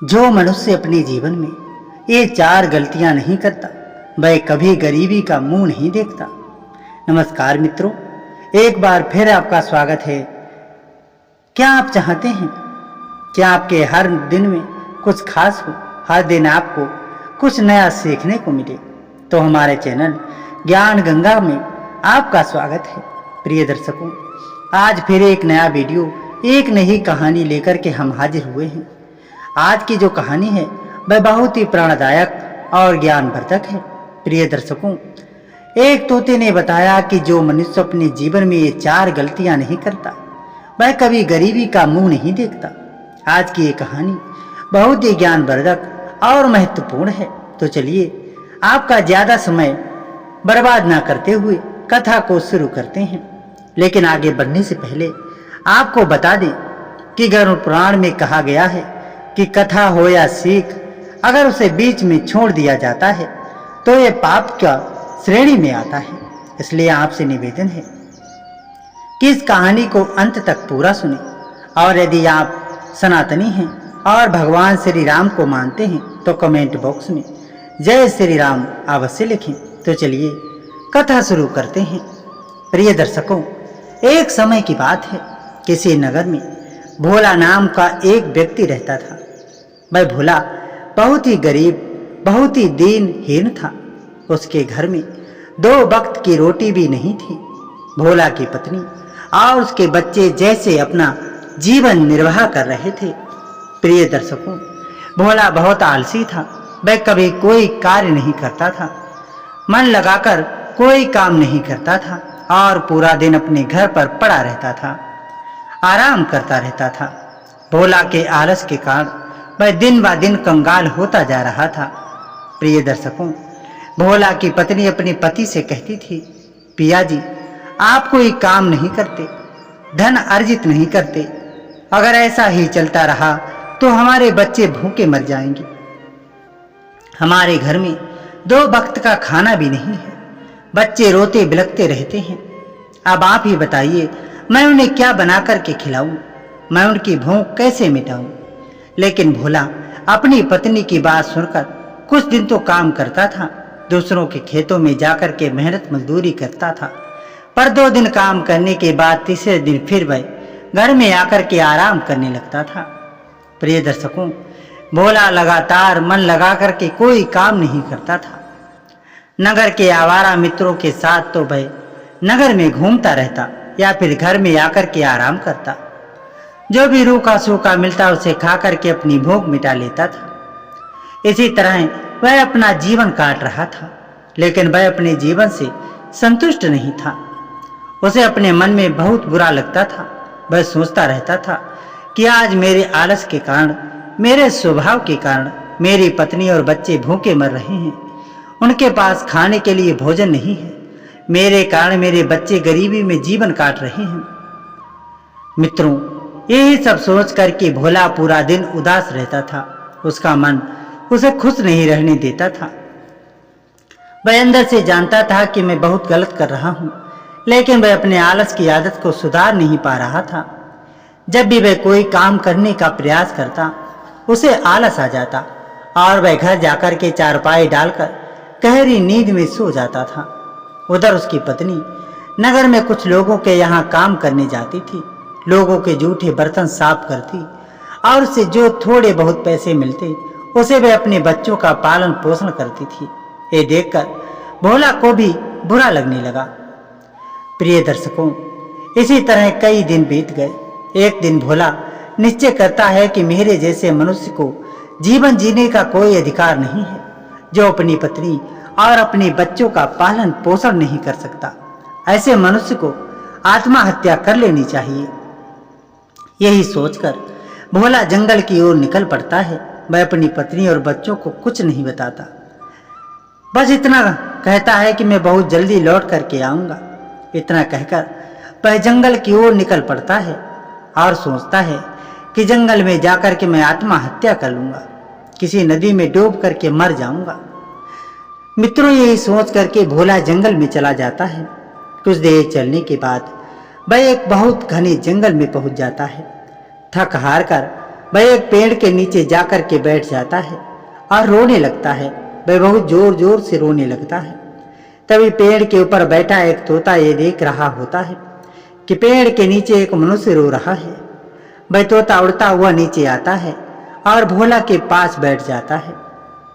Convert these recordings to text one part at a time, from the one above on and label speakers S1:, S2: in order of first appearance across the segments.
S1: जो मनुष्य अपने जीवन में ये 4 गलतियां नहीं करता वह कभी गरीबी का मुंह नहीं देखता। नमस्कार मित्रों, एक बार फिर आपका स्वागत है। क्या आप चाहते हैं क्या आपके हर दिन में कुछ खास हो, हर दिन आपको कुछ नया सीखने को मिले? तो हमारे चैनल ज्ञान गंगा में आपका स्वागत है। प्रिय दर्शकों, आज फिर एक नया वीडियो, एक नई कहानी लेकर के हम हाजिर हुए हैं। आज की जो कहानी है वह बहुत ही प्रेरणादायक और ज्ञानवर्धक है। प्रिय दर्शकों, एक तोते ने बताया कि जो मनुष्य अपने जीवन में ये 4 गलतियां नहीं करता वह कभी गरीबी का मुंह नहीं देखता। आज की ये कहानी बहुत ही ज्ञानवर्धक और महत्वपूर्ण है। तो चलिए आपका ज्यादा समय बर्बाद ना करते हुए कथा को शुरू करते हैं। लेकिन आगे बढ़ने से पहले आपको बता दें कि गरुड़ पुराण में कहा गया है कि कथा हो या सीख, अगर उसे बीच में छोड़ दिया जाता है तो ये पाप का श्रेणी में आता है। इसलिए आपसे निवेदन है कि इस कहानी को अंत तक पूरा सुने। और यदि आप सनातनी हैं और भगवान श्री राम को मानते हैं तो कमेंट बॉक्स में जय श्री राम अवश्य लिखें। तो चलिए कथा शुरू करते हैं। प्रिय दर्शकों, एक समय की बात है, किसी नगर में भोला नाम का एक व्यक्ति रहता था। वह भोला बहुत ही गरीब, बहुत ही दीनहीन था। उसके घर में 2 वक्त की रोटी भी नहीं थी। भोला की पत्नी और उसके बच्चे जैसे अपना जीवन निर्वाह कर रहे थे। प्रिय दर्शकों, भोला बहुत आलसी था। वह कभी कोई कार्य नहीं करता था, मन लगाकर कोई काम नहीं करता था और पूरा दिन अपने घर पर पड़ा रहता था, आराम करता रहता था। भोला के आलस के कारण वह दिन ब दिन कंगाल होता जा रहा था। प्रिय दर्शकों, भोला की पत्नी अपने पति से कहती थी, पिया जी, आप कोई काम नहीं करते, धन अर्जित नहीं करते। अगर ऐसा ही चलता रहा तो हमारे बच्चे भूखे मर जाएंगे। हमारे घर में 2 वक्त का खाना भी नहीं है। बच्चे रोते बिलखते रहते हैं। अब आप ही बताइए, मैं उन्हें क्या बना करके खिलाऊं? मैं उनकी भूख कैसे मिटाऊं? लेकिन भोला अपनी पत्नी की बात सुनकर कुछ दिन तो काम करता था, दूसरों के खेतों में जाकर के मेहनत मजदूरी करता था। पर 2 दिन काम करने के बाद तीसरे दिन फिर वह घर में आकर के आराम करने लगता था। प्रिय दर्शकों, भोला लगातार मन लगा करके कोई काम नहीं करता था। नगर के आवारा मित्रों के साथ तो वह नगर में घूमता रहता या फिर घर में आकर के आराम करता। जो भी रूखा सूखा मिलता उसे खा करके अपनी भूख मिटा लेता था। इसी तरह वह अपना जीवन काट रहा था। लेकिन वह अपने जीवन से संतुष्ट नहीं था। उसे अपने मन में बहुत बुरा लगता था। वह सोचता रहता था कि आज मेरे आलस के कारण, मेरे स्वभाव के कारण मेरी पत्नी और बच्चे भूखे मर रहे हैं। उनके पास खाने के लिए भोजन नहीं है। मेरे कारण मेरे बच्चे गरीबी में जीवन काट रहे हैं। मित्रों, यही सब सोच करके भोला पूरा दिन उदास रहता था। उसका मन उसे खुश नहीं रहने देता था। वह अंदर से जानता था कि मैं बहुत गलत कर रहा हूँ, लेकिन वह अपने आलस की आदत को सुधार नहीं पा रहा था। जब भी वह कोई काम करने का प्रयास करता उसे आलस आ जाता और वह घर जाकर के चारपाई डालकर गहरी नींद में सो जाता था। उधर उसकी पत्नी नगर में कुछ लोगों के यहाँ काम करने जाती थी। लोगों के जूठे बर्तन साफ करती और उससे जो थोड़े बहुत पैसे मिलते उसे वह अपने बच्चों का पालन पोषण करती थी। ये देखकर भोला को भी बुरा लगने लगा। प्रिय दर्शकों, इसी तरह कई दिन बीत गए। एक दिन भोला निश्चय करता है कि मेरे जैसे मनुष्य को जीवन जीने का कोई अधिकार नहीं है, जो अपनी पत्नी और अपने बच्चों का पालन पोषण नहीं कर सकता। ऐसे मनुष्य को आत्महत्या कर लेनी चाहिए। यही सोचकर भोला जंगल की ओर निकल पड़ता है। वह अपनी पत्नी और बच्चों को कुछ नहीं बताता, बस इतना कहता है कि मैं बहुत जल्दी लौट करके आऊंगा। इतना कहकर वह जंगल की ओर निकल पड़ता है और सोचता है कि जंगल में जाकर के मैं आत्महत्या कर लूंगा, किसी नदी में डूब करके मर जाऊंगा। मित्रों, यही सोच करके भोला जंगल में चला जाता है। कुछ देर चलने के बाद वह एक बहुत घने जंगल में पहुंच जाता है। थक हार कर वह एक पेड़ के नीचे जाकर के बैठ जाता है और रोने लगता है। वह बहुत जोर जोर से रोने लगता है। तभी पेड़ के ऊपर बैठा एक तोता ये देख रहा होता है कि पेड़ के नीचे एक मनुष्य रो रहा है। वह तोता उड़ता हुआ नीचे आता है और भोला के पास बैठ जाता है।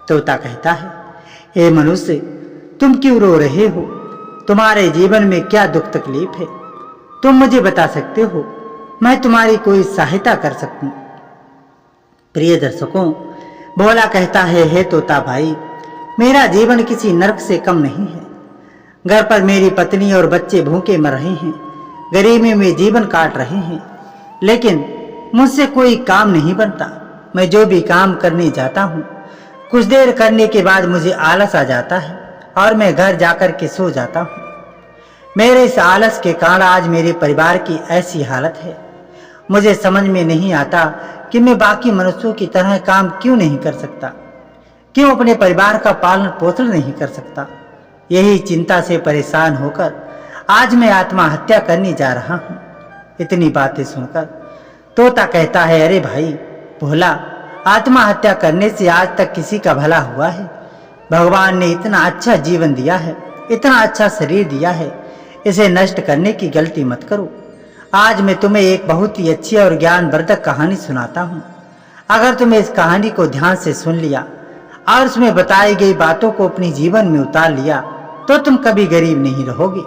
S1: तोता कहता है, हे मनुष्य, तुम क्यों रो रहे हो? तुम्हारे जीवन में क्या दुख तकलीफ है? तुम मुझे बता सकते हो, मैं तुम्हारी कोई सहायता कर सकूं। प्रिय दर्शकों, भोला कहता है, हे तोता भाई, मेरा जीवन किसी नरक से कम नहीं है। घर पर मेरी पत्नी और बच्चे भूखे मर रहे हैं, गरीबी में जीवन काट रहे हैं, लेकिन मुझसे कोई काम नहीं बनता। मैं जो भी काम करने जाता हूँ, कुछ देर करने के बाद मुझे आलस आ जाता है और मैं घर जाकर के सो जाता हूँ। मेरे इस आलस के कारण आज मेरे परिवार की ऐसी हालत है। मुझे समझ में नहीं आता कि मैं बाकी मनुष्यों की तरह काम क्यों नहीं कर सकता, क्यों अपने परिवार का पालन पोषण नहीं कर सकता। यही चिंता से परेशान होकर आज मैं आत्महत्या करने जा रहा हूँ। इतनी बातें सुनकर तोता कहता है, अरे भाई भोला, आत्महत्या करने से आज तक किसी का भला हुआ है? भगवान ने इतना अच्छा जीवन दिया है, इतना अच्छा शरीर दिया है, इसे नष्ट करने की गलती मत करो। आज मैं तुम्हें एक बहुत ही अच्छी और ज्ञानवर्धक कहानी सुनाता हूँ। अगर तुमने इस कहानी को ध्यान से सुन लिया और उसमें बताई गई बातों को अपने जीवन में उतार लिया तो तुम कभी गरीब नहीं रहोगे।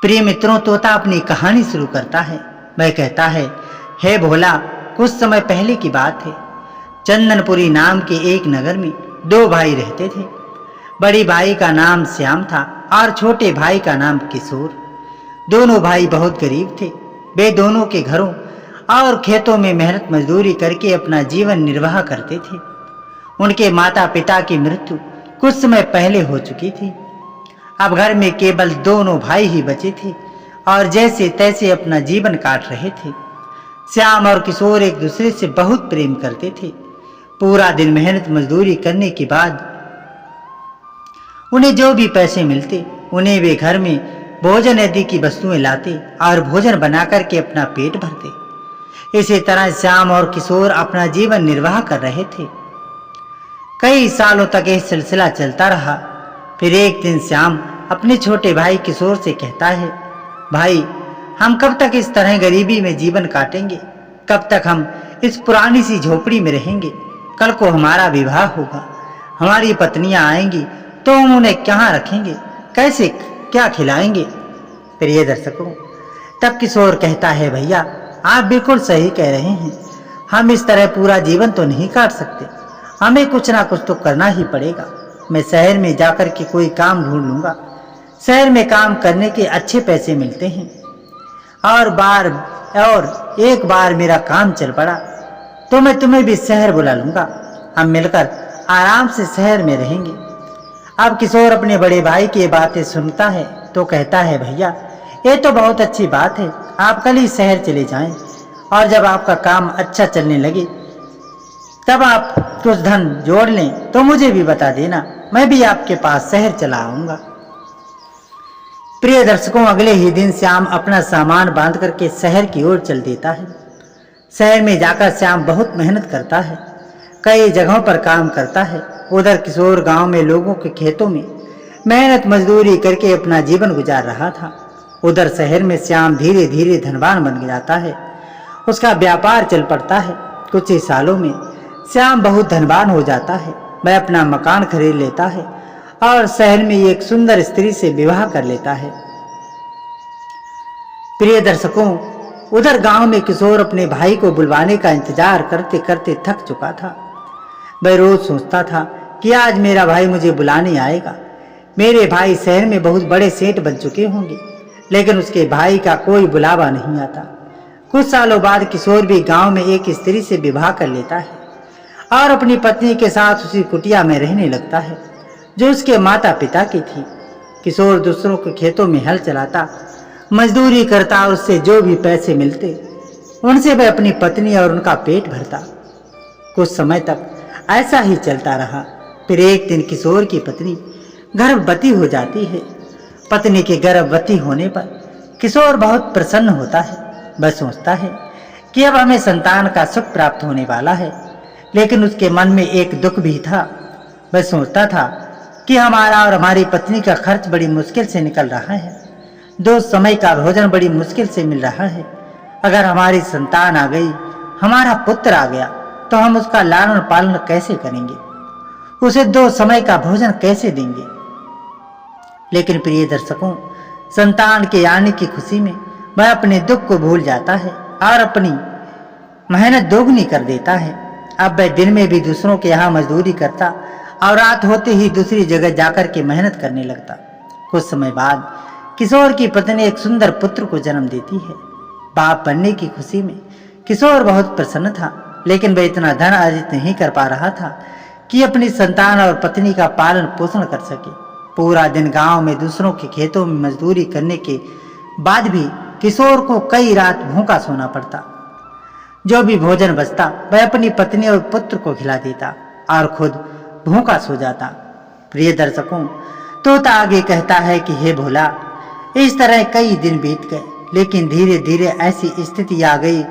S1: प्रिय मित्रों, तोता अपनी कहानी शुरू करता है। वह कहता है, हे भोला, कुछ समय पहले की बात है। चंदनपुरी नाम के एक नगर में दो भाई रहते थे। बड़ी भाई का नाम श्याम था और छोटे भाई का नाम किशोर। दोनों भाई बहुत गरीब थे। वे दोनों के घरों और खेतों में मेहनत मजदूरी करके अपना जीवन निर्वाह करते थे। उनके माता पिता की मृत्यु कुछ समय पहले हो चुकी थी। अब घर में केवल दोनों भाई ही बचे थे और जैसे तैसे अपना जीवन काट रहे थे। श्याम और किशोर एक दूसरे से बहुत प्रेम करते थे। पूरा दिन मेहनत मजदूरी करने के बाद उन्हें जो भी पैसे मिलते उन्हें वे घर में भोजन आदि की वस्तुएं लाते और भोजन बनाकर के अपना पेट भरते। इसी तरह श्याम और किशोर अपना जीवन निर्वाह कर रहे थे। कई सालों तक यह सिलसिला चलता रहा। फिर एक दिन श्याम अपने छोटे भाई किशोर से कहता है, भाई, हम कब तक इस तरह गरीबी में जीवन काटेंगे? कब तक हम इस पुरानी सी झोपड़ी में रहेंगे? कल को हमारा विवाह होगा, हमारी पत्नियां आएंगी तो हम उन्हें कहाँ रखेंगे? कैसे क्या खिलाएंगे? प्रिय दर्शकों, तब किशोर कहता है, भैया, आप बिल्कुल सही कह रहे हैं। हम इस तरह पूरा जीवन तो नहीं काट सकते। हमें कुछ ना कुछ तो करना ही पड़ेगा। मैं शहर में जाकर के कोई काम ढूंढ लूंगा। शहर में काम करने के अच्छे पैसे मिलते हैं और एक बार मेरा काम चल पड़ा तो मैं तुम्हें भी शहर बुला लूंगा। हम मिलकर आराम से शहर में रहेंगे। अब किशोर अपने बड़े भाई की बातें सुनता है तो कहता है, भैया, ये तो बहुत अच्छी बात है। आप कल ही शहर चले जाएं और जब आपका काम अच्छा चलने लगे तब आप कुछ धन जोड़ लें तो मुझे भी बता देना, मैं भी आपके पास शहर चला आऊंगा। प्रिय दर्शकों, अगले ही दिन श्याम अपना सामान बांध करके शहर की ओर चल देता है। शहर में जाकर श्याम बहुत मेहनत करता है, कई जगहों पर काम करता है। उधर किशोर गांव में लोगों के खेतों में मेहनत मजदूरी करके अपना जीवन गुजार रहा था। उधर शहर में श्याम धीरे धीरे धनवान बन जाता है। उसका व्यापार चल पड़ता है। कुछ ही सालों में श्याम बहुत धनवान हो जाता है। वह अपना मकान खरीद लेता है और शहर में एक सुंदर स्त्री से विवाह कर लेता है। प्रिय दर्शकों, उधर गांव में किशोर अपने भाई को बुलवाने का इंतजार करते करते थक चुका था। वह रोज सोचता था कि आज मेरा भाई मुझे बुलाने आएगा। मेरे भाई शहर में बहुत बड़े सेठ बन चुके होंगे, लेकिन उसके भाई का कोई बुलावा नहीं आता। कुछ सालों बाद किशोर भी गांव में एक स्त्री से विवाह कर लेता है और अपनी पत्नी के साथ उसी कुटिया में रहने लगता है जो उसके माता पिता की थी। किशोर दूसरों के खेतों में हल चलाता, मजदूरी करता और उससे जो भी पैसे मिलते उनसे वह अपनी पत्नी और उनका पेट भरता। कुछ समय तक ऐसा ही चलता रहा। फिर एक दिन किशोर की पत्नी गर्भवती हो जाती है। पत्नी के गर्भवती होने पर किशोर बहुत प्रसन्न होता है। वह सोचता है कि अब हमें संतान का सुख प्राप्त होने वाला है, लेकिन उसके मन में एक दुख भी था। वह सोचता था कि हमारा और हमारी पत्नी का खर्च बड़ी मुश्किल से निकल रहा है, 2 समय का भोजन बड़ी मुश्किल से मिल रहा है। अगर हमारी संतान आ गई, हमारा पुत्र आ गया, तो हम उसका लालन पालन कैसे करेंगे, उसे 2 समय का भोजन कैसे देंगे। लेकिन प्रिय दर्शकों, संतान के आने की खुशी में वह अपने दुख को भूल जाता है और अपनी मेहनत दोगुनी कर देता है। अब वह दिन में भी दूसरों के यहाँ मजदूरी करता और रात होते ही दूसरी जगह जाकर के मेहनत करने लगता। कुछ समय बाद किशोर की पत्नी एक सुंदर पुत्र को जन्म देती है। बाप बनने की खुशी में किशोर बहुत प्रसन्न था, लेकिन वह इतना धन अर्जित नहीं कर पा रहा था कि अपनी संतान और पत्नी का पालन पोषण कर सके। पूरा दिन गांव में दूसरों के खेतों में मजदूरी करने के बाद भी किशोर को कई रात भूखा सोना पड़ता। जो भी भोजन बचता वह अपनी पत्नी और पुत्र को खिला देता और खुद भूखा सो जाता। प्रिय दर्शकों, तोता आगे कहता है कि हे भोला, इस तरह कई दिन बीत गए, लेकिन धीरे धीरे ऐसी स्थिति आ गई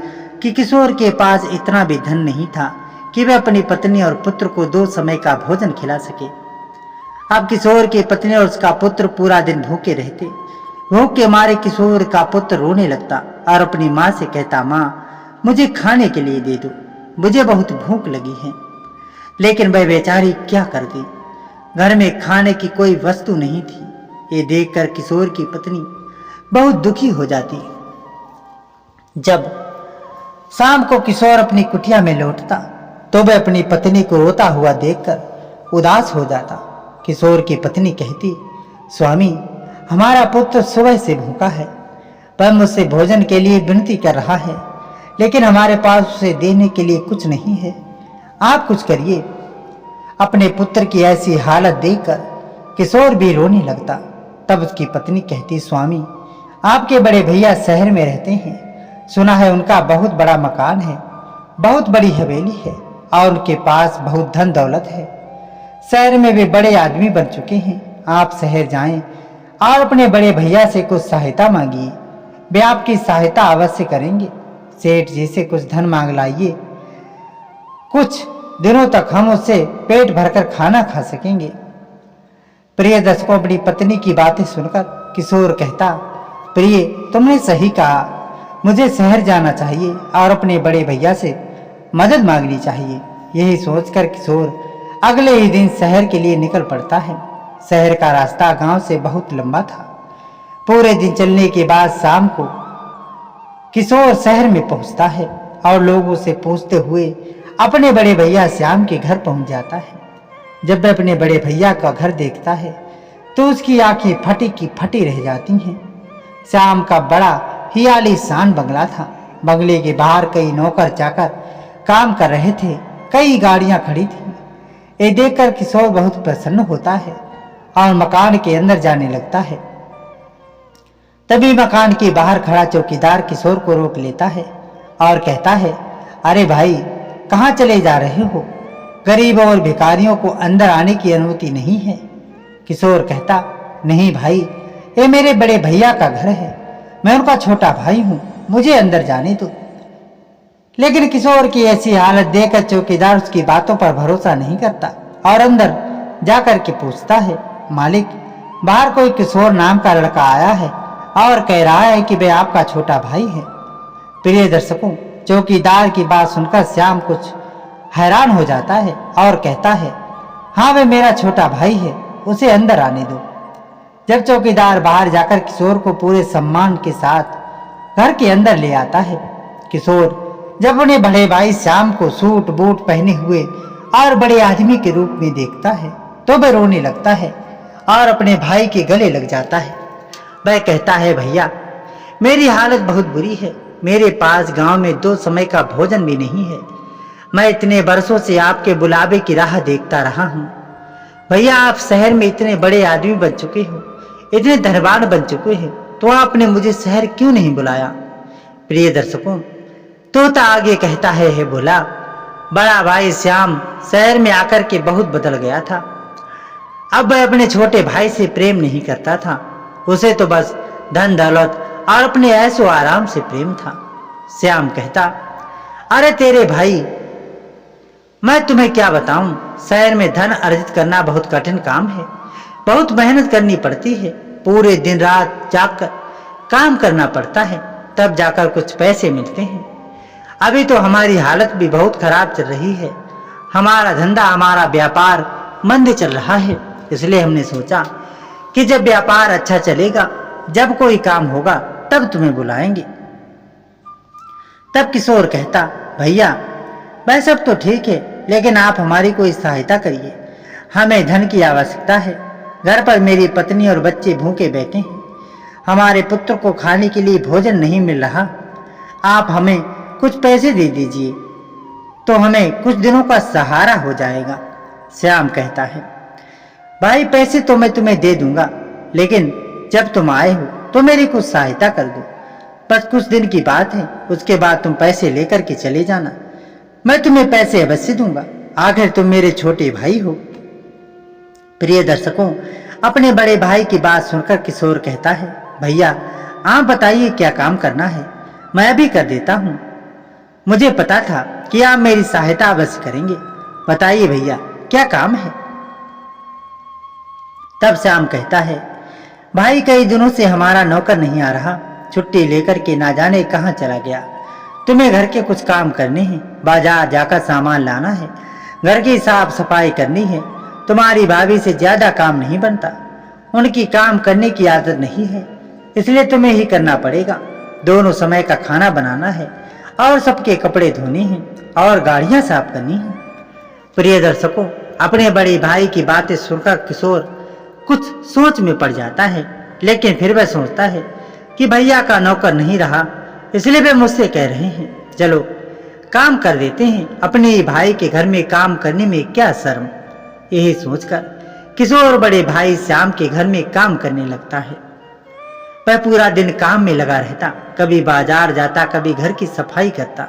S1: कि किशोर के पास इतना भी धन नहीं था कि वह अपनी पत्नी और पुत्र को 2 समय का भोजन खिला सके। अब किशोर की पत्नी और उसका पुत्र पूरा दिन भूखे रहते। भूख के मारे किशोर का पुत्र रोने लगता और अपनी माँ से कहता, माँ, मुझे खाने के लिए दे दो, मुझे बहुत भूख लगी है। लेकिन वह बेचारी क्या करती, घर में खाने की कोई वस्तु नहीं थी। ये देखकर किशोर की पत्नी बहुत दुखी हो जाती। जब शाम को किशोर अपनी कुटिया में लौटता तो वह अपनी पत्नी को रोता हुआ देखकर उदास हो जाता। किशोर की पत्नी कहती, स्वामी, हमारा पुत्र सुबह से भूखा है, वह मुझसे भोजन के लिए विनती कर रहा है, लेकिन हमारे पास उसे देने के लिए कुछ नहीं है, आप कुछ करिए। अपने पुत्र की ऐसी हालत देखकर किशोर भी रोने लगता। तब उसकी पत्नी कहती, स्वामी, आपके बड़े भैया शहर में रहते हैं, सुना है उनका बहुत बड़ा मकान है, बहुत बड़ी हवेली है और उनके पास बहुत धन दौलत है। शहर में वे बड़े आदमी बन चुके हैं। आप शहर जाएं और अपने बड़े भैया से कुछ सहायता मांगिए, वे आपकी सहायता अवश्य करेंगे। सेठ जी से कुछ धन मांग लाइए, कुछ दिनों तक हम उससे पेट भरकर खाना खा सकेंगे। प्रिय दर्शकों, अपनी पत्नी की बातें सुनकर किशोर कहता, प्रिय, तुमने सही कहा, मुझे शहर जाना चाहिए और अपने बड़े भैया से मदद मांगनी चाहिए। यही सोचकर किशोर अगले ही दिन शहर के लिए निकल पड़ता है। शहर का रास्ता गांव से बहुत लंबा था। पूरे दिन चलने के बाद शाम को किशोर शहर में पहुंचता है और लोगों से पूछते हुए अपने बड़े भैया श्याम के घर पहुंच जाता है। जब वह अपने बड़े भैया का घर देखता है तो उसकी आंखें फटी की फटी रह जाती हैं। श्याम का बड़ा ही आलीशान बंगला था। बंगले के बाहर कई नौकर चाकर काम कर रहे थे, कई गाड़ियां खड़ी थी। ये देखकर किशोर बहुत प्रसन्न होता है और मकान के अंदर जाने लगता है। तभी मकान के बाहर खड़ा चौकीदार किशोर को रोक लेता है और कहता है, अरे भाई, कहाँ चले जा रहे हो? गरीबों और भिखारियों को अंदर आने की अनुमति नहीं है। किशोर कहता, नहीं भाई, ये मेरे बड़े भैया का घर है, मैं उनका छोटा भाई हूँ, मुझे अंदर जाने दो। लेकिन किशोर की ऐसी हालत देखकर चौकीदार उसकी बातों पर भरोसा नहीं करता और अंदर जाकर के पूछता है, मालिक, बाहर कोई किशोर नाम का लड़का आया है और कह रहा है कि वह आपका छोटा भाई है। प्रिय दर्शकों, चौकीदार की बात सुनकर श्याम कुछ हैरान हो जाता है और कहता है, हाँ, वह मेरा छोटा भाई है, उसे अंदर आने दो। जब चौकीदार बाहर जाकर किशोर को पूरे सम्मान के साथ घर के अंदर ले आता है, किशोर जब उन्हें बड़े भाई श्याम को सूट बूट पहने हुए और बड़े आदमी के रूप में देखता है तो वह रोने लगता है और अपने भाई के गले लग जाता है। वह कहता है, भैया, मेरी हालत बहुत बुरी है, मेरे पास गांव में 2 समय का भोजन भी नहीं है। मैं इतने बरसों से आपके बुलावे की राह देखता रहा हूँ। भैया, आप शहर में इतने बड़े आदमी बन चुके हो, इतने धनवान बन चुके हैं, तो आपने मुझे शहर क्यों नहीं बुलाया? प्रिय दर्शकों, तोता आगे कहता है, हे भोला, बड़ा भाई श्याम शहर में आकर के बहुत बदल गया था। अब वह अपने छोटे भाई से प्रेम नहीं करता था, उसे तो बस धन दौलत और अपने ऐशो आराम से प्रेम था। श्याम कहता, अरे तेरे भाई, मैं तुम्हें क्या बताऊं, शहर में धन अर्जित करना बहुत कठिन काम है। बहुत मेहनत करनी पड़ती है, पूरे दिन रात जागकर काम करना पड़ता है, तब जाकर कुछ पैसे मिलते हैं। अभी तो हमारी हालत भी बहुत खराब चल रही है। हमारा धंधा, हमारा व्यापार मंद चल रहा है। इसलिए हमने सोचा कि जब व्यापार अच्छा चलेगा, जब कोई काम होगा, तब तुम्हें बुलाएंगे। तब किशोर कहता, भैया वह सब तो ठीक है, लेकिन आप हमारी कोई सहायता करिए। हमें धन की आवश्यकता है। घर पर मेरी पत्नी और बच्चे भूखे बैठे हैं। हमारे पुत्र को खाने के लिए भोजन नहीं मिल रहा। आप हमें कुछ पैसे दे दीजिए तो हमें कुछ दिनों का सहारा हो जाएगा। श्याम कहता है, भाई पैसे तो मैं तुम्हें दे दूंगा, लेकिन जब तुम आए हो तो मेरी कुछ सहायता कर दो। बस कुछ दिन की बात है, उसके बाद तुम पैसे लेकर के चले जाना। मैं तुम्हें पैसे अवश्य दूंगा, आखिर तुम मेरे छोटे भाई हो। प्रिय दर्शकों, अपने बड़े भाई की बात सुनकर किशोर कहता है, भैया आप बताइए क्या काम करना है, मैं भी कर देता हूँ। मुझे पता था कि आप मेरी सहायता अवश्य करेंगे। बताइए भैया क्या काम है। तब श्याम कहता है, भाई कई दिनों से हमारा नौकर नहीं आ रहा। छुट्टी लेकर के ना जाने कहाँ चला गया। तुम्हें घर के कुछ काम करने हैं, बाजार जाकर सामान लाना है, घर की साफ सफाई करनी है। तुम्हारी भाभी से ज्यादा काम नहीं बनता, उनकी काम करने की आदत नहीं है, इसलिए तुम्हें ही करना पड़ेगा। दोनों समय का खाना बनाना है और सबके कपड़े धोने हैं और गाड़ियां साफ करनी हैं। प्रिय दर्शकों, अपने बड़े भाई की बातें सुनकर किशोर कुछ सोच में पड़ जाता है, लेकिन फिर वह सोचता है कि भैया का नौकर नहीं रहा, इसलिए वे मुझसे कह रहे हैं, चलो काम कर देते हैं। अपने भाई के घर में काम करने में क्या शर्म। यही सोचकर किशोर बड़े भाई श्याम के घर में काम करने लगता है। वह पूरा दिन काम में लगा रहता, कभी बाजार जाता, कभी घर की सफाई करता,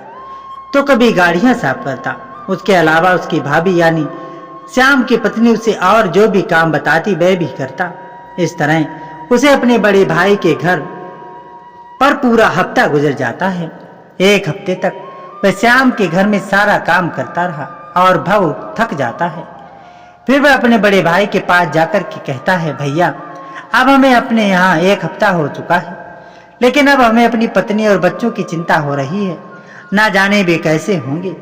S1: तो कभी गाड़ियां साफ करता। उसके अलावा उसकी भाभी यानी श्याम की पत्नी उसे और जो भी काम बताती वह भी करता। इस तरह उसे अपने बड़े भाई के घर पर पूरा हफ्ता गुजर जाता है। एक हफ्ते तक वह श्याम के घर में सारा काम करता रहा और बहुत थक जाता है। फिर वह अपने बड़े भाई के पास जाकर के कहता है, भैया अब हमें अपने यहाँ एक हफ्ता हो चुका है, लेकिन अब हमें अपनी पत्नी और बच्चों की चिंता हो रही है। ना जाने वे कैसे होंगे,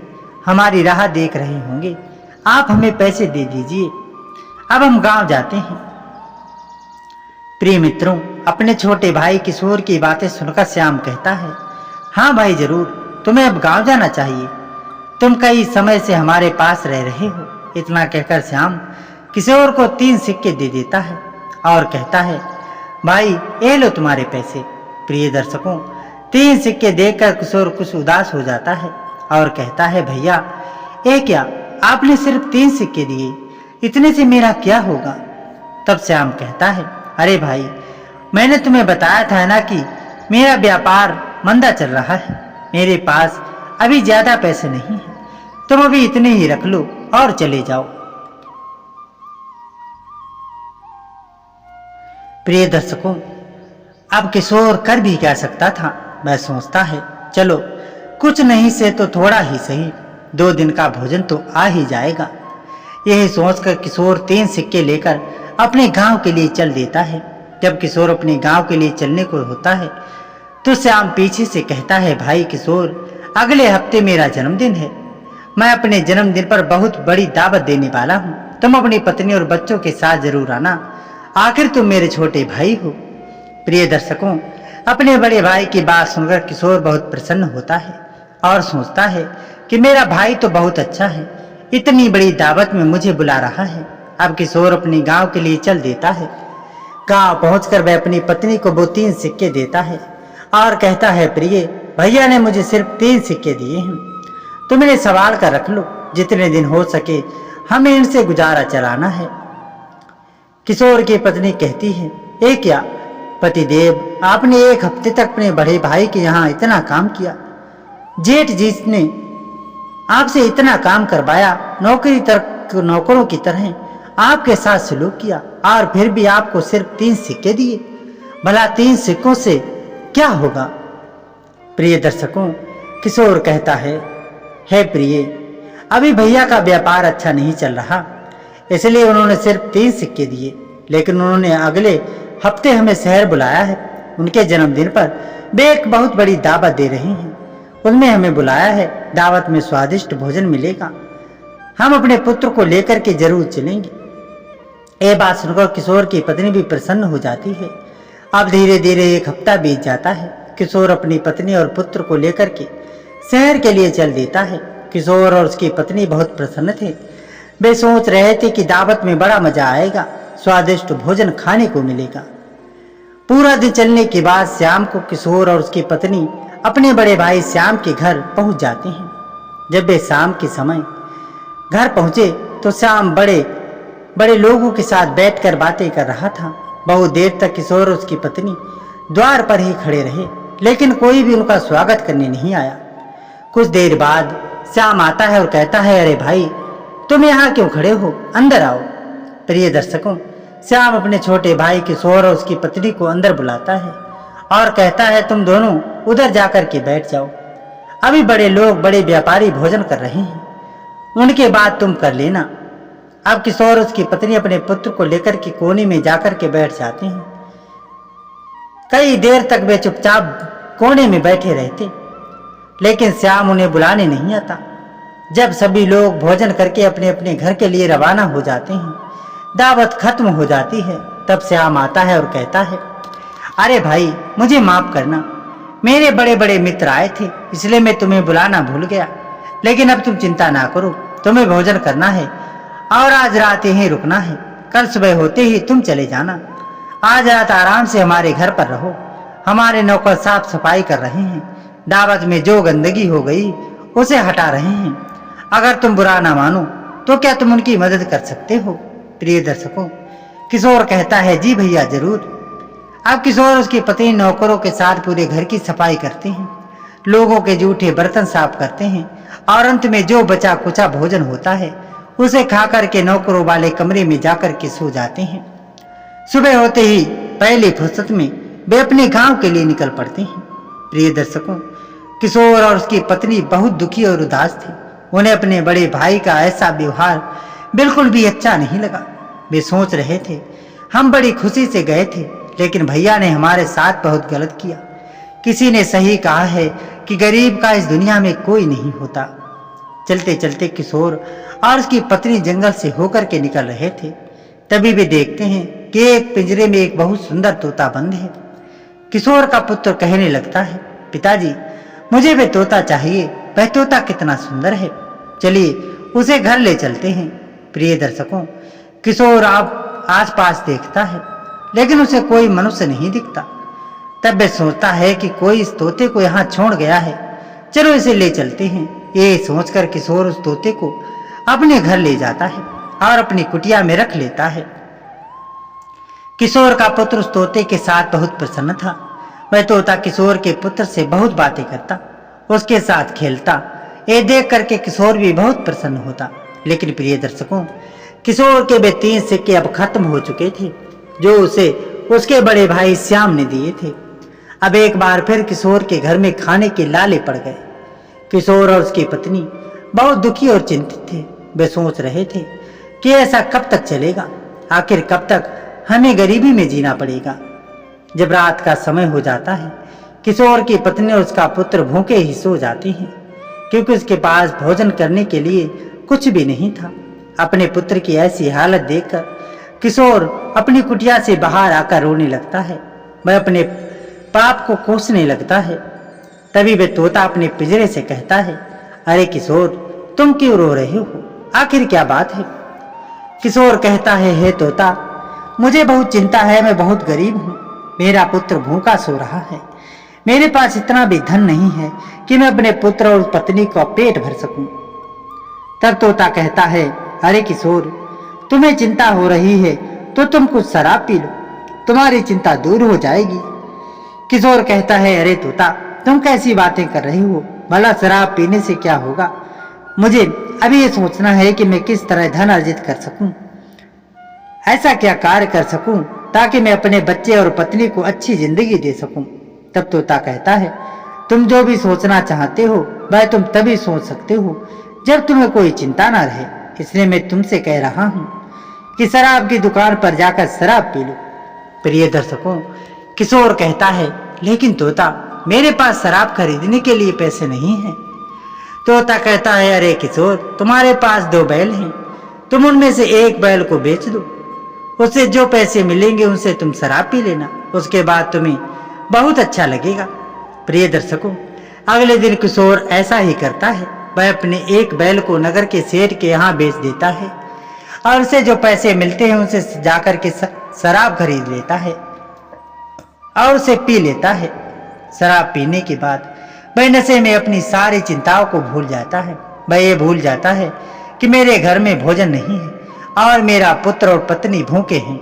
S1: हमारी राह देख रहे होंगे। आप हमें पैसे दे दीजिए, अब हम गांव जाते हैं। प्रिय मित्रों, अपने छोटे भाई किशोर की बातें सुनकर श्याम कहता है, हाँ भाई जरूर, तुम्हें अब गांव जाना चाहिए। तुम कई समय से हमारे पास रह रहे हो। इतना कहकर श्याम किशोर को 3 सिक्के दे देता है और कहता है, भाई ये लो तुम्हारे पैसे। प्रिय दर्शकों, 3 सिक्के देखकर किशोर कुछ उदास हो जाता है और कहता है, भैया ये क्या, आपने सिर्फ 3 सिक्के दिए, इतने से मेरा क्या होगा। तब श्याम कहता है, अरे भाई मैंने तुम्हें बताया था ना कि मेरा व्यापार मंदा चल रहा है, मेरे पास अभी ज्यादा पैसे नहीं है, तुम अभी इतने ही रख लो और चले जाओ। प्रिय दर्शकों, अब किशोर कर भी क्या सकता था। वह सोचता है, चलो कुछ नहीं से तो थोड़ा ही सही, 2 दिन का भोजन तो आ ही जाएगा। यही सोचकर किशोर 3 सिक्के लेकर अपने गांव के लिए चल देता है। जब किशोर अपने गांव के लिए चलने को होता है तो श्याम पीछे से कहता है, भाई किशोर अगले हफ्ते मेरा जन्मदिन है, मैं अपने जन्मदिन पर बहुत बड़ी दावत देने वाला हूँ, तुम अपनी पत्नी और बच्चों के साथ जरूर आना, आखिर तुम मेरे छोटे भाई हो। प्रिय दर्शकों, अपने बड़े भाई की बात सुनकर किशोर बहुत प्रसन्न होता है और सोचता है कि मेरा भाई तो बहुत अच्छा है, इतनी बड़ी दावत में मुझे बुला रहा है। अब किशोर अपने गांव के लिए चल देता है। गांव पहुंचकर वह अपनी पत्नी को वो 3 सिक्के देता है और कहता है, प्रिय भैया ने मुझे सिर्फ 3 सिक्के दिए हैं, तुम इन्हें संभाल कर रख लो, जितने दिन हो सके हमें इनसे गुजारा चलाना है। किशोर की पत्नी कहती है, ये क्या पतिदेव, आपने 1 हफ्ते तक अपने बड़े भाई के यहाँ इतना काम किया, जेठ जिसने आपसे इतना काम करवाया, नौकरों की तरह आपके साथ सलूक किया और फिर भी आपको सिर्फ 3 सिक्के दिए, भला 3 सिक्कों से क्या होगा। प्रिय दर्शकों, किशोर कहता है, है प्रिय, अभी भैया का व्यापार अच्छा नहीं चल रहा, इसलिए उन्होंने सिर्फ 3 सिक्के दिए, लेकिन उन्होंने अगले हफ्ते हमें शहर बुलाया है। उनके जन्मदिन पर वे एक बहुत बड़ी दावत दे रहे हैं। उनमें हमें बुलाया है। दावत में स्वादिष्ट भोजन मिलेगा। हम अपने पुत्र को लेकर के जरूर चलेंगे। ये बात सुनकर किशोर की पत्नी भी प्रसन्न हो जाती है। अब धीरे धीरे 1 हफ्ता बीत जाता है। किशोर अपनी पत्नी और पुत्र को लेकर के शहर के लिए चल देता है। किशोर और उसकी पत्नी बहुत प्रसन्न थे। वे सोच रहे थे कि दावत में बड़ा मजा आएगा, स्वादिष्ट भोजन खाने को मिलेगा। पूरा दिन चलने के बाद श्याम को किशोर और उसकी पत्नी अपने बड़े भाई श्याम के घर पहुंच जाते हैं। जब वे शाम के समय घर पहुंचे तो श्याम बड़े लोगों के साथ बैठकर बातें कर रहा था। बहुत देर तक किशोर और उसकी पत्नी द्वार पर ही खड़े रहे, लेकिन कोई भी उनका स्वागत करने नहीं आया। कुछ देर बाद श्याम आता है और कहता है, अरे भाई, तुम यहाँ क्यों खड़े हो? अंदर आओ। प्रिय दर्शकों, श्याम अपने छोटे भाई किशोर और उसकी पत्नी को अंदर बुलाता है और कहता है, तुम दोनों उधर जाकर के बैठ जाओ। अभी बड़े लोग, बड़े व्यापारी भोजन कर रहे हैं, उनके बाद तुम कर लेना। अब किशोर और उसकी पत्नी अपने पुत्र को लेकर के कोने में जाकर के बैठ जाते हैं। कई देर तक वे चुपचाप कोने में बैठे रहते, लेकिन श्याम उन्हें बुलाने नहीं आता। जब सभी लोग भोजन करके अपने अपने घर के लिए रवाना हो जाते हैं, दावत खत्म हो जाती है, तब श्याम आता है और कहता है, अरे भाई, मुझे माफ करना, मेरे बड़े बड़े मित्र आए थे, इसलिए मैं तुम्हें बुलाना भूल गया। लेकिन अब तुम चिंता ना करो, तुम्हें भोजन करना है और आज रात यहीं रुकना है। कल सुबह होते ही तुम चले जाना। आज रात आराम से हमारे घर पर रहो। हमारे नौकर साफ सफाई कर रहे हैं। दावत में जो गंदगी हो गई उसे हटा रहे हैं। अगर तुम बुरा ना मानो तो क्या तुम उनकी मदद कर सकते हो? प्रिय दर्शकों, किशोर कहता है, जी भैया, जरूर। अब किशोर उसकी पत्नी नौकरों के साथ पूरे घर की सफाई करते हैं, लोगों के जूठे बर्तन साफ करते हैं और अंत में जो बचा कुचा भोजन होता है उसे खाकर के नौकरों वाले कमरे में जाकर के सो जाते हैं। सुबह होते ही पहली फुर्सत में वे अपने गांव के लिए निकल पड़ते हैं। प्रिय दर्शकों, किशोर और उसकी पत्नी बहुत दुखी और उदास थे। उन्हें अपने बड़े भाई का ऐसा व्यवहार बिल्कुल भी अच्छा नहीं लगा। वे सोच रहे थे, हम बड़ी खुशी से गए थे, लेकिन भैया ने हमारे साथ बहुत गलत किया। किसी ने सही कहा है कि गरीब का इस दुनिया में कोई नहीं होता। चलते चलते किशोर और उसकी पत्नी जंगल से होकर के निकल रहे थे। तभी वे देखते हैं कि एक पिंजरे में एक बहुत सुंदर तोता बंद है। किशोर का पुत्र कहने लगता है, पिताजी, मुझे वे तोता चाहिए। वह तोता कितना सुंदर है, चलिए उसे घर ले चलते हैं। प्रिय दर्शकों, किशोर आप आसपास देखता है, लेकिन उसे कोई मनुष्य नहीं दिखता। तब वह सोचता है कि कोई इस तोते को यहाँ छोड़ गया है, चलो इसे ले चलते हैं। ये सोचकर किशोर उस तोते को अपने घर ले जाता है और अपनी कुटिया में रख लेता है। किशोर का पुत्र उस तोते के साथ बहुत प्रसन्न था। वह तोता किशोर के पुत्र से बहुत बातें करता, उसके साथ खेलता। ये देख करके किशोर भी बहुत प्रसन्न होता। लेकिन प्रिय दर्शकों, किशोर के वे 3 सिक्के अब खत्म हो चुके थे, जो उसे उसके बड़े भाई श्याम ने दिए थे। अब एक बार फिर किशोर के घर में खाने के लाले पड़ गए। किशोर और उसकी पत्नी बहुत दुखी और चिंतित थे। वे सोच रहे थे कि ऐसा कब तक चलेगा, आखिर कब तक हमें गरीबी में जीना पड़ेगा। जब रात का समय हो जाता है, किशोर की पत्नी और उसका पुत्र भूखे ही सो जाते हैं, क्योंकि उसके पास भोजन करने के लिए कुछ भी नहीं था। अपने पुत्र की ऐसी हालत देखकर किशोर अपनी कुटिया से बाहर आकर रोने लगता है। वह अपने पाप को कोसने लगता है। तभी वह तोता अपने पिंजरे से कहता है, अरे किशोर, तुम क्यों रो रहे हो? आखिर क्या बात है? किशोर कहता है, हे तोता, मुझे बहुत चिंता है। मैं बहुत गरीब हूँ। मेरा पुत्र भूखा सो रहा है। मेरे पास इतना भी धन नहीं है कि मैं अपने पुत्र और पत्नी का पेट भर सकूं। तब तोता कहता है, अरे किशोर, तुम्हें चिंता हो रही है तो तुम कुछ शराब पी लो, तुम्हारी चिंता दूर हो जाएगी। किशोर कहता है, अरे तोता, तुम कैसी बातें कर रही हो? भला शराब पीने से क्या होगा? मुझे अभी ये सोचना है कि मैं किस तरह धन अर्जित कर सकूं, ऐसा क्या कार्य कर सकूं ताकि मैं अपने बच्चे और पत्नी को अच्छी जिंदगी दे सकूं। तब तोता कहता है, तुम जो भी सोचना चाहते हो वह तुम तभी सोच सकते हो जब तुम्हें कोई चिंता ना रहे। इसलिए मैं तुमसे कह रहा हूँ कि शराब की दुकान पर जाकर शराब पी लो। प्रिय दर्शकों, किशोर कहता है, लेकिन तोता, मेरे पास शराब खरीदने के लिए पैसे नहीं हैं। तोता कहता है, अरे किशोर, तुम्हारे पास 2 बैल हैं, तुम उनमें से एक बैल को बेच दो, उससे जो पैसे मिलेंगे उनसे तुम शराब पी लेना, उसके बाद तुम्हें बहुत अच्छा लगेगा। प्रिय दर्शकों, अगले दिन किशोर ऐसा ही करता है। वह अपने एक बैल को नगर के सेठ के यहाँ बेच देता है और उसे जो पैसे मिलते हैं उनसे जाकर के शराब खरीद लेता है और उसे पी लेता है। शराब पीने के बाद वह नशे में अपनी सारी चिंताओं को भूल जाता है। वह ये भूल जाता है कि मेरे घर में भोजन नहीं है और मेरा पुत्र और पत्नी भूखे हैं।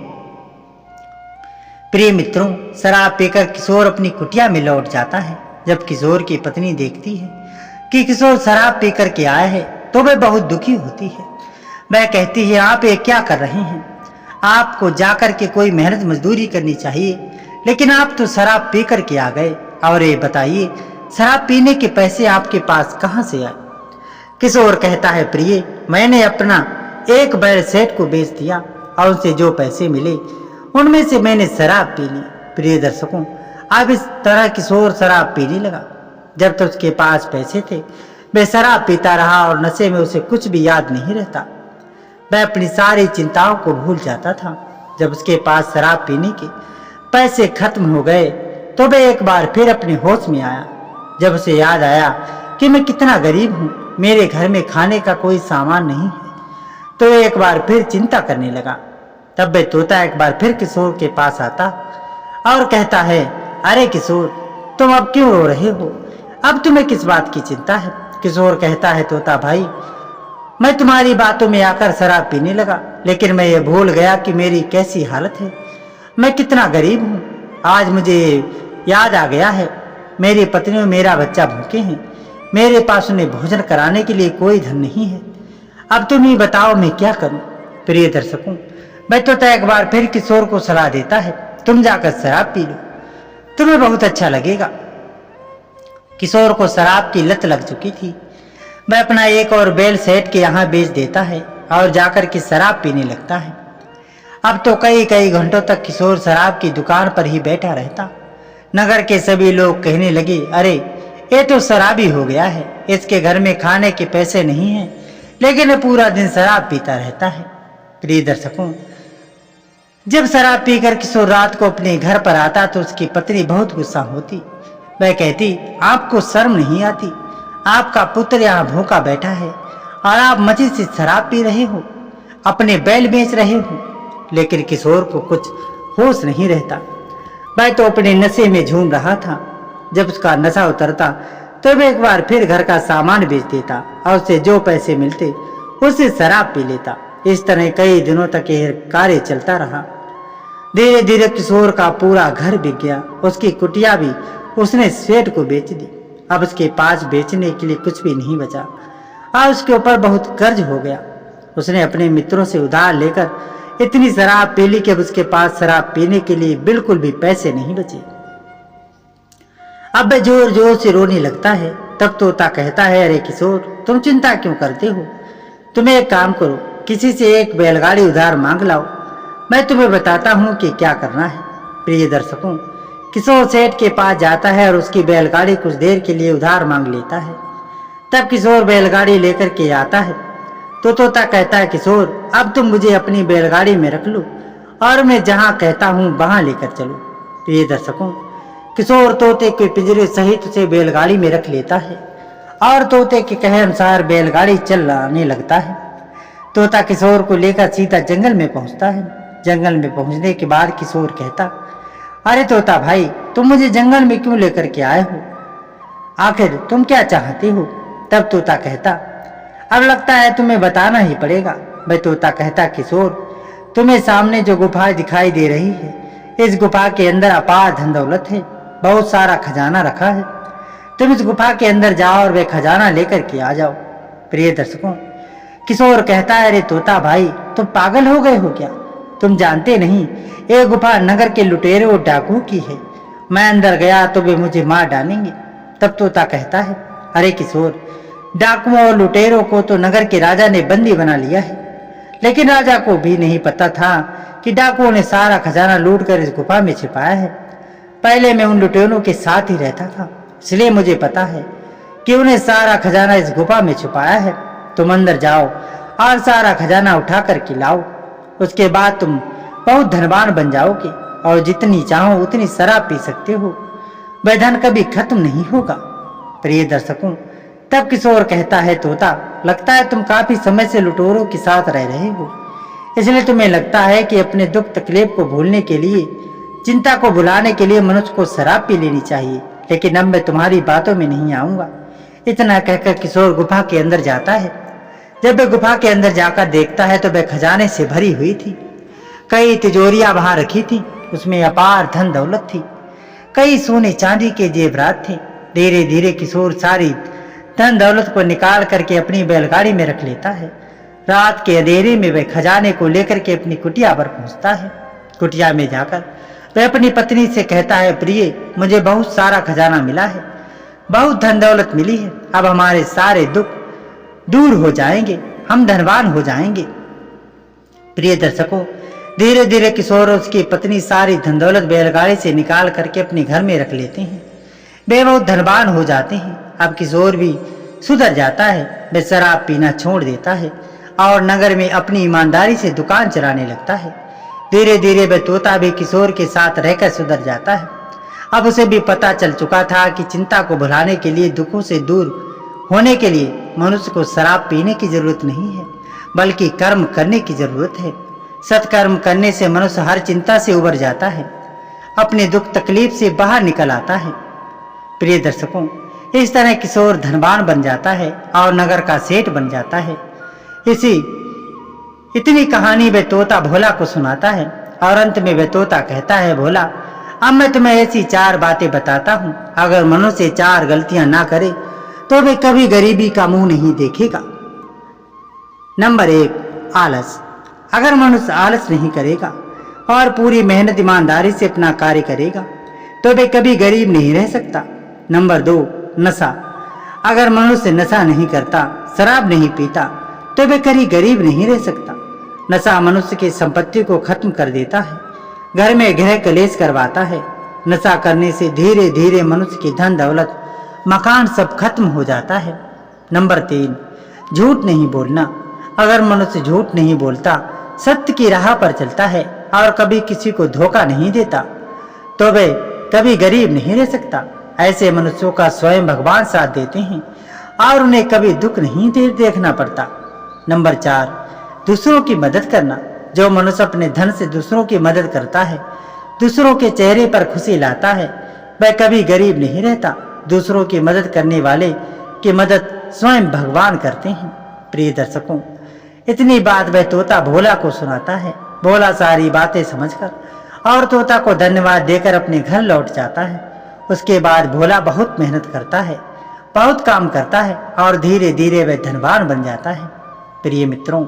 S1: प्रिय मित्रों, शराब पीकर किशोर अपनी कुटिया में लौट जाता है। जब किशोर की पत्नी देखती है कि किशोर शराब पीकर के आया है तो वह बहुत दुखी होती है। वह कहती है, आप ये क्या कर रहे हैं? आपको जाकर के कोई मेहनत मजदूरी करनी चाहिए, लेकिन आप तो शराब पी कर के आ गए। और ये बताइए, शराब पीने के पैसे आपके पास कहाँ से आए? किशोर कहता है, प्रिय, मैंने अपना एक बैल सेठ को बेच दिया और उनसे जो पैसे मिले उनमें से मैंने शराब पी ली। प्रिय दर्शकों, अब इस तरह किशोर शराब पीने लगा। जब तक उसके पास पैसे थे वह शराब पीता रहा और नशे में उसे कुछ भी याद नहीं रहता। वह अपनी सारी चिंताओं को भूल जाता था। जब उसके पास शराब पीने के पैसे खत्म हो गए तो वह एक बार फिर अपने होश में आया। जब उसे याद आया कि मैं कितना गरीब हूँ, मेरे घर में खाने का कोई सामान नहीं है, तो वह एक बार फिर चिंता करने लगा। तब वह तोता एक बार फिर किशोर के पास आता और कहता है, अरे किशोर, तुम अब क्यों रो रहे हो? अब तुम्हें किस बात की चिंता है? किशोर कहता है, तोता भाई, मैं तुम्हारी बातों में आकर शराब पीने लगा, लेकिन मैं ये भूल गया कि मेरी कैसी हालत है, मैं कितना गरीब हूँ। आज मुझे याद आ गया है, मेरी पत्नी और मेरा बच्चा भूखे हैं, मेरे पास उन्हें भोजन कराने के लिए कोई धन नहीं है। अब तुम ही बताओ मैं क्या करूं? प्रिय दर्शकों, मैं तोता एक बार फिर किशोर को सलाह देता है, तुम जाकर शराब पी लो, तुम्हें बहुत अच्छा लगेगा। किशोर को शराब की लत लग चुकी थी। वह अपना एक और बैल सेठ के यहाँ बेच देता है और जाकर के शराब पीने लगता है। अब तो कई कई घंटों तक किशोर शराब की दुकान पर ही बैठा रहता। नगर के सभी लोग कहने लगे, अरे ये तो शराबी हो गया है, इसके घर में खाने के पैसे नहीं हैं, लेकिन पूरा दिन शराब पीता रहता है। प्रिय दर्शकों, जब शराब पीकर किशोर रात को अपने घर पर आता तो उसकी पत्नी बहुत गुस्सा होती। वह कहती, आपको शर्म नहीं आती? आपका पुत्र यहाँ भूखा बैठा है और आप मजे से शराब पी रहे हो, अपने बैल बेच रहे हो। लेकिन किशोर को कुछ होश नहीं रहता। वह तो अपने नशे में झूम रहा था। जब उसका नशा उतरता तो वह एक बार फिर घर का सामान बेच देता और उसे जो पैसे मिलते उससे शराब पी लेता। इस तरह कई दिनों तक यह कार्य चलता रहा। धीरे धीरे किशोर का पूरा घर बिक गया। उसकी कुटिया भी उसने सेठ को बेच दी। अब उसके पास बेचने के लिए कुछ भी नहीं बचा और उसके ऊपर बहुत कर्ज हो गया। उसने अपने मित्रों से उधार लेकर इतनी शराब पी ली कि अब उसके पास शराब पीने के लिए बिल्कुल भी पैसे नहीं बचे। अब वह जोर जोर से रोने लगता है। तब तोता कहता है, अरे किशोर, तुम चिंता क्यों करते हो? तुम्हें एक काम करो, किसी से एक बैलगाड़ी उधार मांग लाओ, मैं तुम्हें बताता हूँ कि क्या करना है। प्रिय दर्शकों, किशोर सेठ के पास जाता है और उसकी बैलगाड़ी कुछ देर के लिए उधार मांग लेता है। तब किशोर बैलगाड़ी लेकर के आता है तो तोता कहता है, किशोर, अब तुम मुझे अपनी बैलगाड़ी में रख लो और मैं जहाँ कहता हूँ वहाँ लेकर चलो। प्रिय दर्शकों, किशोर तोते के पिंजरे सहित उसे बैलगाड़ी में रख लेता है और तोते के कहे अनुसार बैलगाड़ी चलाने लगता है। तोता किशोर को लेकर सीधा जंगल में पहुंचता है। जंगल में पहुंचने के बाद किशोर कहता, अरे तोता भाई, तुम मुझे जंगल में क्यों लेकर के आए हो? आखिर तुम क्या चाहते हो? तब तोता कहता, अब लगता है तुम्हें बताना ही पड़ेगा। वह तोता कहता, किशोर, तुम्हें सामने जो गुफा दिखाई दे रही है, इस गुफा के अंदर अपार धन दौलत है, बहुत सारा खजाना रखा है। तुम इस गुफा के अंदर जाओ और वह खजाना लेकर के आ जाओ। प्रिय दर्शकों, किशोर कहता है, अरे तोता भाई, तुम पागल हो गए हो क्या? तुम जानते नहीं ये गुफा नगर के लुटेरे और डाकुओं की है। मैं अंदर गया तो वे मुझे मार डालेंगे। तब तोता कहता है, अरे किशोर, डाकुओं और लुटेरों को तो नगर के राजा ने बंदी बना लिया है, लेकिन राजा को भी नहीं पता था कि डाकुओं ने सारा खजाना लूट कर इस गुफा में छिपाया है। पहले मैं उन लुटेरों के साथ ही रहता था, इसलिए मुझे पता है कि उन्हें सारा खजाना इस गुफा में छुपाया है। तुम अंदर जाओ और सारा खजाना उठा कर के लाओ। उसके बाद तुम बहुत धनवान बन जाओगे और जितनी चाहो उतनी शराब पी सकते हो। वह धन कभी खत्म नहीं होगा। प्रिय दर्शकों, तब किशोर कहता है, तोता, लगता है तुम काफी समय से लुटेरों के साथ रह रहे हो, इसलिए तुम्हें लगता है कि अपने दुख तकलीफ को भूलने के लिए, चिंता को भुलाने के लिए मनुष्य को शराब पी लेनी चाहिए। लेकिन अब मैं तुम्हारी बातों में नहीं आऊंगा। इतना कहकर किशोर गुफा के अंदर जाता है। जब वह गुफा के अंदर जाकर देखता है तो वह खजाने से भरी हुई थी। कई तिजोरियां वहां रखी थी, उसमें अपार धन दौलत थी। कई सोने चांदी के जेवरात थे। धीरे धीरे किशोर सारी धन दौलत को निकाल करके अपनी बैलगाड़ी में रख लेता है। रात के अंधेरे में वह खजाने को लेकर के अपनी कुटिया पर पहुंचता है। कुटिया में जाकर वह अपनी पत्नी से कहता है, प्रिय, मुझे बहुत सारा खजाना मिला है, बहुत धन दौलत मिली है। अब हमारे सारे दुख दूर हो जाएंगे, हम धनवान हो जाएंगे। प्रिय दर्शकों, धीरे धीरे किशोर और उसकी पत्नी सारी धन दौलत बैलगाड़ी से निकाल करके अपने घर में रख लेते हैं। वे बहुत धनवान हो जाते हैं। अब किशोर भी सुधर जाता है। वह शराब पीना छोड़ देता है और नगर में अपनी ईमानदारी से दुकान चलाने लगता है। धीरे धीरे वह तोता भी किशोर के साथ रहकर सुधर जाता है। अब उसे भी पता चल चुका था कि चिंता को भुलाने के लिए, दुखों से दूर होने के लिए मनुष्य को शराब पीने की जरूरत नहीं है, बल्कि कर्म करने की जरूरत है। सत्कर्म करने से मनुष्य हर चिंता से उबर जाता है, अपने दुख तकलीफ से बाहर निकल आता है। प्रिय दर्शकों, इस तरह किशोर धनवान बन जाता है और नगर का सेठ बन जाता है। इतनी कहानी वे तोता भोला को सुनाता है और अंत में वे तोता कहता है, भोला, अब मैं तुम्हें ऐसी 4 बातें बताता हूँ। अगर मनुष्य 4 गलतियां ना करे तो वे कभी गरीबी का मुंह नहीं देखेगा। नंबर 1, आलस। अगर मनुष्य आलस नहीं करेगा और पूरी मेहनत ईमानदारी से अपना कार्य करेगा तो वे कभी गरीब नहीं रह सकता। नंबर 2, नशा। अगर मनुष्य नशा नहीं करता, शराब नहीं पीता, तो वे कभी गरीब नहीं रह सकता। नशा मनुष्य की संपत्ति को खत्म कर देता है, घर में गृह कलेश करवाता है। नशा करने से धीरे धीरे मनुष्य की धन दौलत, मकान सब खत्म हो जाता है। नंबर 3, झूठ नहीं बोलना। अगर मनुष्य झूठ नहीं बोलता, सत्य की राह पर चलता है और कभी किसी को धोखा नहीं देता, तो वे कभी गरीब नहीं रह सकता। ऐसे मनुष्यों का स्वयं भगवान साथ देते हैं और उन्हें कभी दुख नहीं देखना पड़ता। नंबर 4, दूसरों की मदद करना। जो मनुष्य अपने धन से दूसरों की मदद करता है, दूसरों के चेहरे पर खुशी लाता है, वह कभी गरीब नहीं रहता। दूसरों की मदद करने वाले की मदद स्वयं भगवान करते हैं। प्रिय दर्शकों, इतनी बात वह तोता भोला को सुनाता है। भोला सारी बातें समझकर और तोता को धन्यवाद देकर अपने घर लौट जाता है। उसके बाद भोला बहुत मेहनत करता है, बहुत काम करता है और धीरे धीरे वह धनवान बन जाता है। प्रिय मित्रों,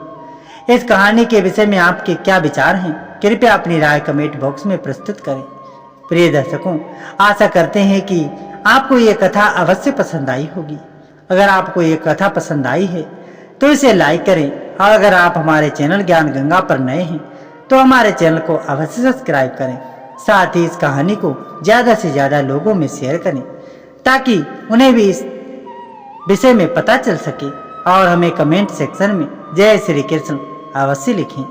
S1: इस कहानी के विषय में आपके क्या विचार हैं? कृपया अपनी राय कमेंट बॉक्स में प्रस्तुत करें। प्रिय दर्शकों, आशा करते हैं कि आपको ये कथा अवश्य पसंद आई होगी। अगर आपको ये कथा पसंद आई है तो इसे लाइक करें और अगर आप हमारे चैनल ज्ञान गंगा पर नए हैं तो हमारे चैनल को अवश्य सब्सक्राइब करें। साथ ही इस कहानी को ज़्यादा से ज़्यादा लोगों में शेयर करें ताकि उन्हें भी इस विषय में पता चल सके और हमें कमेंट सेक्शन में जय श्री कृष्ण अवश्य लिखें।